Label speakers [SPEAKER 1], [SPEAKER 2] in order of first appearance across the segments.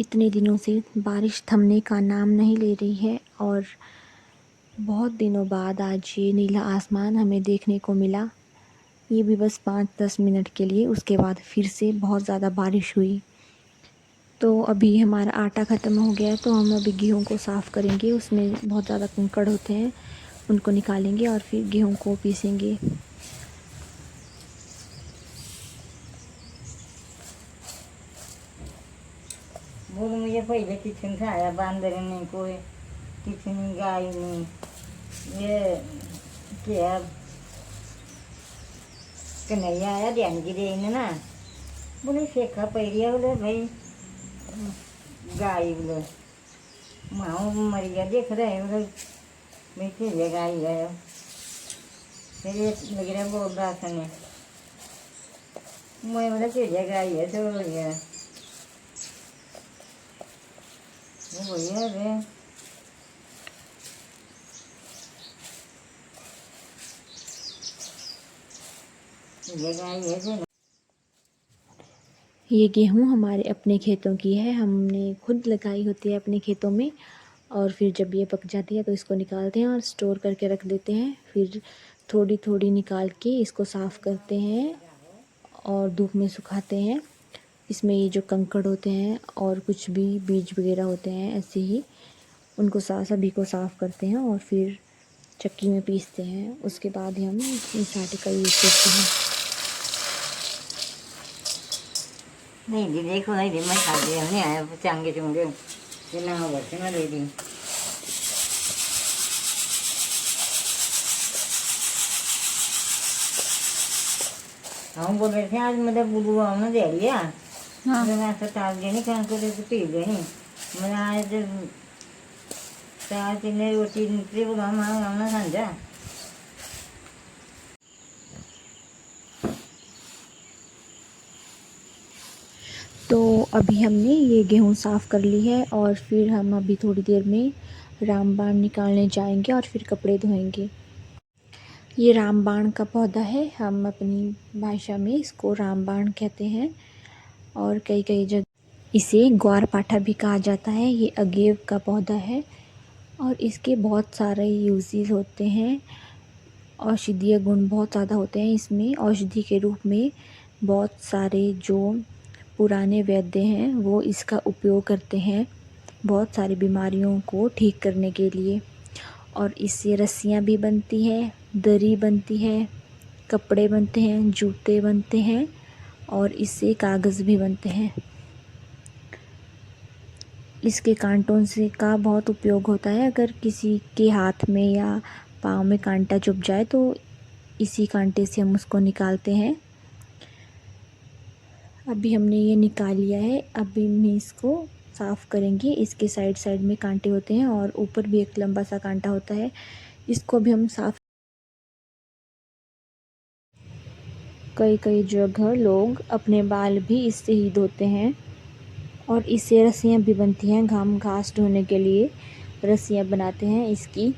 [SPEAKER 1] इतने दिनों से बारिश थमने का नाम नहीं ले रही है और बहुत दिनों बाद आज ये नीला आसमान हमें देखने को मिला। ये भी बस 5-10 मिनट के लिए, उसके बाद फिर से बहुत ज़्यादा बारिश हुई। तो अभी हमारा आटा ख़त्म हो गया है, तो हम अभी गेहूँ को साफ़ करेंगे। उसमें बहुत ज़्यादा कंकड़ होते हैं, उनको निकालेंगे और फिर गेहूँ को पीसेंगे।
[SPEAKER 2] बोल मुझे पहले किचन खाया बांदर नहीं कोई किचन गाय नहीं ये क्या कन्हैया आया ध्यान की देने ना बोले शेखा पैरिया बोले भाई गाय बोले माओ मर गया देख रहे बोले भाई फिर गाय गया फिर ये लग रहा बोल रहा था ने मैं बोला फिर गाय है तो ये वो भैया रे
[SPEAKER 1] ये गेहूँ हमारे अपने खेतों की है, हमने खुद लगाई होती है अपने खेतों में। और फिर जब ये पक जाती है तो इसको निकालते हैं और स्टोर करके रख देते हैं। फिर थोड़ी थोड़ी निकाल के इसको साफ़ करते हैं और धूप में सुखाते हैं। इसमें ये जो कंकड़ होते हैं और कुछ भी बीज वगैरह होते हैं ऐसे ही, उनको सभी को साफ़ करते हैं और फिर चक्की में पीसते हैं। उसके बाद ही हम इस आटे का यूज़ करते हैं।
[SPEAKER 2] नहीं दी देखो नहीं दी मैं खा दिया नहीं आया चांगे चुंगे ये ना बच्चे ना दे दी हम बोल रहे थे आज मतलब बुलू हमने दे लिया
[SPEAKER 1] हाँ।
[SPEAKER 2] मैं ऐसा ताल देनी खान को तो पी देनी मैं आज चार तीन रोटी निकली बोला हमने समझा
[SPEAKER 1] तो अभी हमने ये गेहूँ साफ़ कर ली है और फिर हम अभी थोड़ी देर में रामबाण निकालने जाएंगे और फिर कपड़े धोएंगे। ये रामबाण का पौधा है, हम अपनी भाषा में इसको रामबाण कहते हैं और कई कई जगह इसे ग्वारपाठा भी कहा जाता है। ये अगेव का पौधा है और इसके बहुत सारे यूजेस होते हैं। औषधीय गुण बहुत ज़्यादा होते हैं इसमें। औषधि के रूप में बहुत सारे जो पुराने वैद्य हैं वो इसका उपयोग करते हैं बहुत सारी बीमारियों को ठीक करने के लिए। और इससे रस्सियाँ भी बनती है, दरी बनती है, कपड़े बनते हैं, जूते बनते हैं और इससे कागज़ भी बनते हैं। इसके कांटों से का बहुत उपयोग होता है। अगर किसी के हाथ में या पाँव में कांटा चुभ जाए तो इसी कांटे से हम उसको निकालते हैं। अभी हमने ये निकाल लिया है, अभी हम इसको साफ़ करेंगे। इसके साइड साइड में कांटे होते हैं और ऊपर भी एक लंबा सा कांटा होता है, इसको भी हम साफ़। कई कई जगह लोग अपने बाल भी इससे ही धोते हैं और इससे रस्सियाँ भी बनती हैं। घास ढोने के लिए रस्सियाँ बनाते हैं इसकी।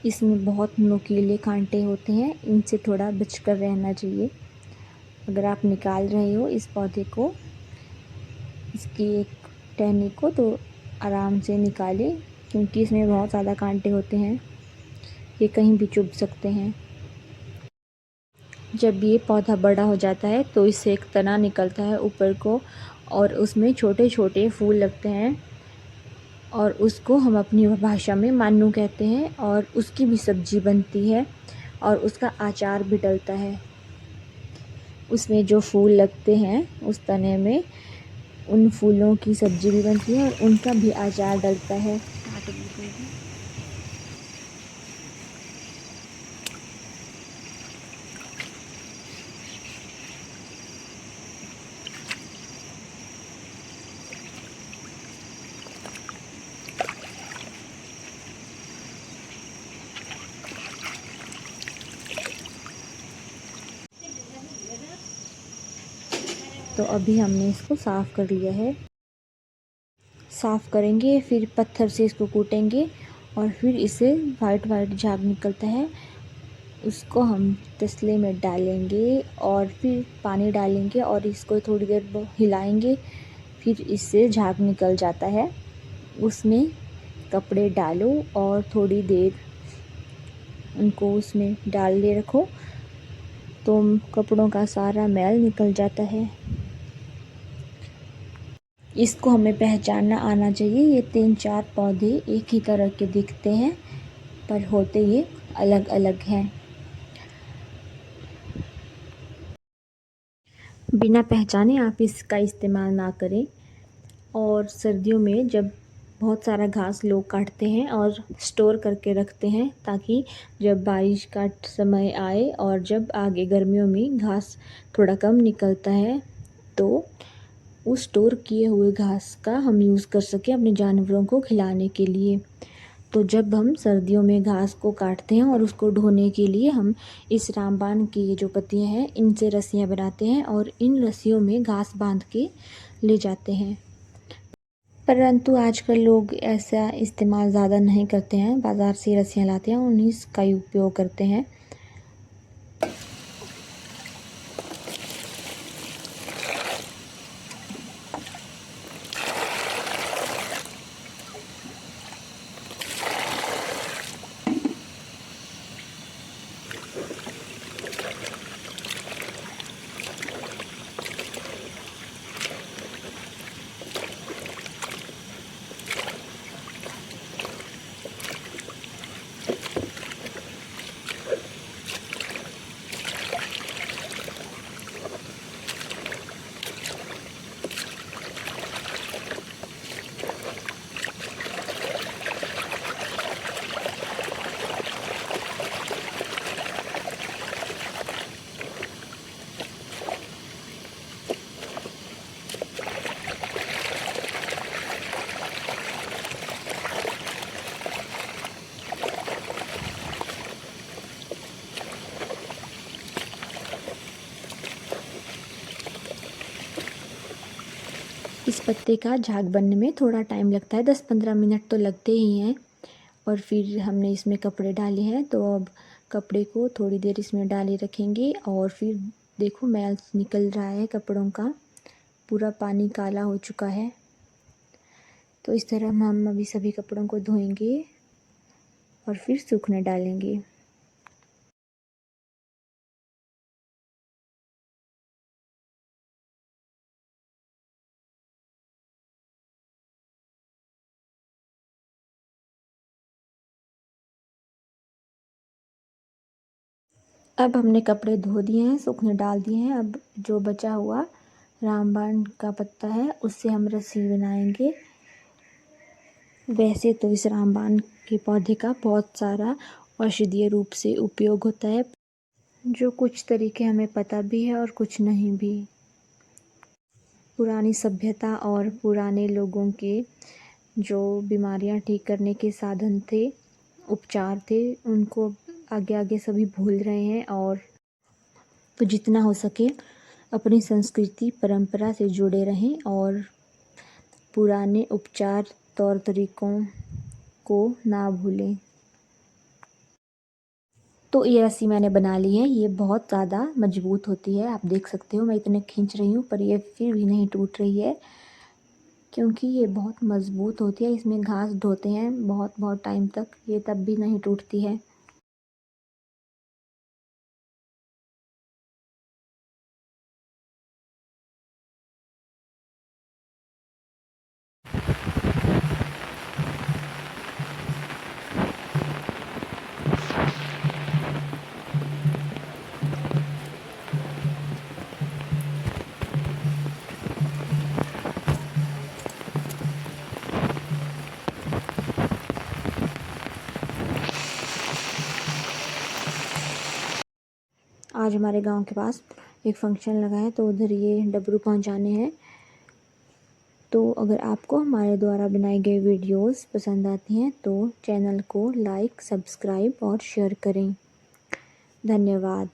[SPEAKER 1] इसमें बहुत नुकीले कांटे होते हैं, इनसे थोड़ा बचकर रहना चाहिए। अगर आप निकाल रहे हो इस पौधे को, इसकी एक टहनी को, तो आराम से निकालें क्योंकि इसमें बहुत ज़्यादा कांटे होते हैं, ये कहीं भी चुभ सकते हैं। जब ये पौधा बड़ा हो जाता है तो इससे एक तना निकलता है ऊपर को और उसमें छोटे छोटे फूल लगते हैं और उसको हम अपनी भाषा में मान्नू कहते हैं और उसकी भी सब्जी बनती है और उसका अचार भी डलता है। उसमें जो फूल लगते हैं उस तने में, उन फूलों की सब्जी भी बनती है और उनका भी अचार डलता है। तो अभी हमने इसको साफ़ कर लिया है। साफ़ करेंगे, फिर पत्थर से इसको कूटेंगे और फिर इसे वाइट वाइट झाग निकलता है, उसको हम तसले में डालेंगे और फिर पानी डालेंगे और इसको थोड़ी देर हिलाएंगे। फिर इससे झाग निकल जाता है। उसमें कपड़े डालो और थोड़ी देर उनको उसमें डाल के रखो तो कपड़ों का सारा मैल निकल जाता है। इसको हमें पहचानना आना चाहिए। ये 3-4 पौधे एक ही तरह के दिखते हैं पर होते ये अलग अलग हैं। बिना पहचाने आप इसका इस्तेमाल ना करें। और सर्दियों में जब बहुत सारा घास लोग काटते हैं और स्टोर करके रखते हैं ताकि जब बारिश का समय आए और जब आगे गर्मियों में घास थोड़ा कम निकलता है तो उस स्टोर किए हुए घास का हम यूज़ कर सकें अपने जानवरों को खिलाने के लिए। तो जब हम सर्दियों में घास को काटते हैं और उसको ढोने के लिए हम इस रामबाण की ये जो पत्तियां हैं इनसे रस्सियां बनाते हैं और इन रस्सियों में घास बांध के ले जाते हैं। परंतु आजकल लोग ऐसा इस्तेमाल ज़्यादा नहीं करते हैं। बाज़ार से रस्सियां लाते हैं उन्हीं का ही उपयोग करते हैं। इस पत्ते का झाग बनने में थोड़ा टाइम लगता है, 10-15 मिनट तो लगते ही हैं। और फिर हमने इसमें कपड़े डाले हैं तो अब कपड़े को थोड़ी देर इसमें डाले रखेंगे और फिर देखो मैल निकल रहा है कपड़ों का, पूरा पानी काला हो चुका है। तो इस तरह हम अभी सभी कपड़ों को धोएंगे और फिर सूखने डालेंगे। अब हमने कपड़े धो दिए हैं, सूखने डाल दिए हैं। अब जो बचा हुआ रामबाण का पत्ता है उससे हम रस्सी बनाएंगे। वैसे तो इस रामबाण के पौधे का बहुत सारा औषधीय रूप से उपयोग होता है, जो कुछ तरीके हमें पता भी है और कुछ नहीं भी। पुरानी सभ्यता और पुराने लोगों के जो बीमारियां ठीक करने के साधन थे, उपचार थे, उनको आगे आगे सभी भूल रहे हैं। और तो जितना हो सके अपनी संस्कृति परंपरा से जुड़े रहें और पुराने उपचार तौर तरीकों को ना भूलें। तो ये रस्सी मैंने बना ली है, ये बहुत ज़्यादा मजबूत होती है। आप देख सकते हो मैं इतने खींच रही हूँ पर ये फिर भी नहीं टूट रही है क्योंकि ये बहुत मज़बूत होती है। इसमें घास ढोते हैं बहुत बहुत टाइम तक, ये तब भी नहीं टूटती है। आज हमारे गांव के पास एक फंक्शन लगा है तो उधर ये डबरू पहुंचाने हैं। तो अगर आपको हमारे द्वारा बनाई गई वीडियोस पसंद आती हैं तो चैनल को लाइक, सब्सक्राइब और शेयर करें। धन्यवाद।